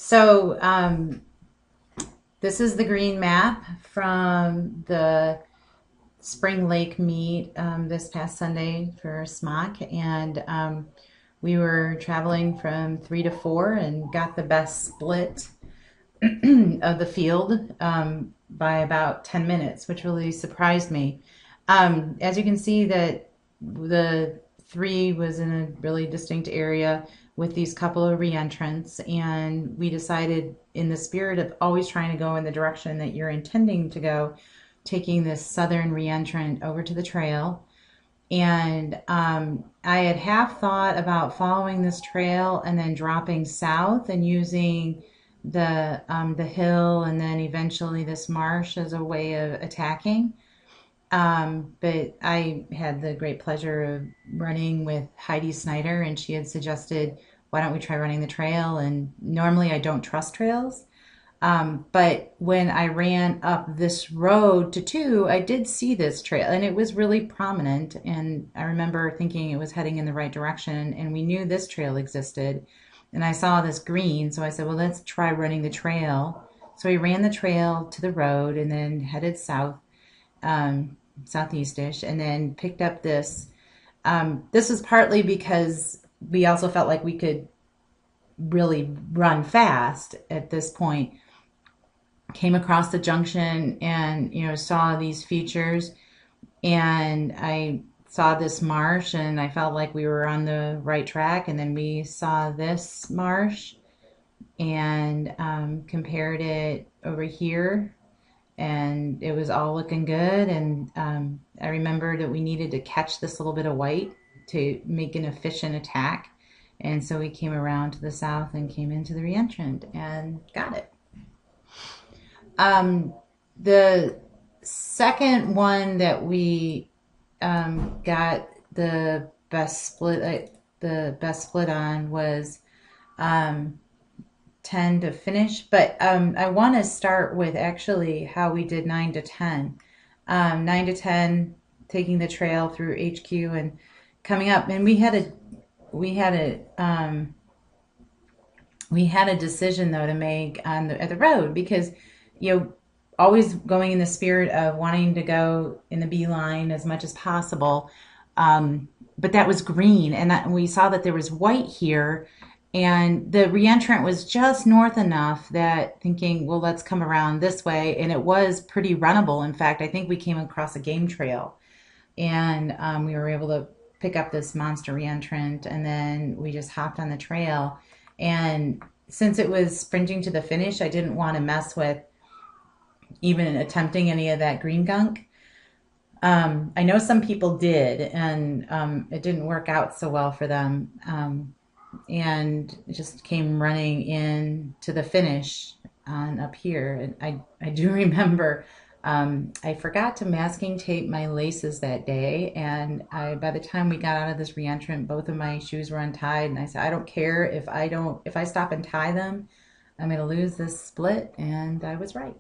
So this is the green map from the Spring Lake meet this past Sunday for smock, and we were traveling from 3 to 4 and got the best split of the field by about 10 minutes, which really surprised me. As you can see, that the 3 was in a really distinct area with these couple of reentrants, and we decided, in the spirit of always trying to go in the direction that you're intending to go, taking this southern reentrant over to the trail. And I had half thought about following this trail and then dropping south and using the hill and then eventually this marsh as a way of attacking. But I had the great pleasure of running with Heidi Snyder, and she had suggested, why don't we try running the trail? And normally I don't trust trails. But when I ran up this road to 2, I did see this trail and it was really prominent. And I remember thinking it was heading in the right direction, and we knew this trail existed. And I saw this green, so I said, well, let's try running the trail. So we ran the trail to the road and then headed south, southeastish, and then picked up this. This was partly because we also felt like we could really run fast at this point. Came across the junction and saw these features, and I saw this marsh and I felt like we were on the right track. And then we saw this marsh and compared it over here, and it was all looking good. And I remembered that we needed to catch this little bit of white to make an efficient attack, and so we came around to the south and came into the reentrant and got it. The second one that we got the best split on was 10 to finish, but I want to start with actually how we did 9 to 10. 9 to 10, taking the trail through HQ and coming up, and we had a decision though to make on at the road, because always going in the spirit of wanting to go in the beeline as much as possible. But that was green, and we saw that there was white here, and the reentrant was just north enough that thinking, well, let's come around this way. And it was pretty runnable. In fact, I think we came across a game trail, and we were able to pick up this monster reentrant, and then we just hopped on the trail. And since it was sprinting to the finish, I didn't want to mess with even attempting any of that green gunk. I know some people did, and it didn't work out so well for them, and just came running in to the finish on up here. And I do remember I forgot to masking tape my laces that day, and by the time we got out of this reentrant, both of my shoes were untied, and I said, I don't care if I stop and tie them, I'm going to lose this split, and I was right.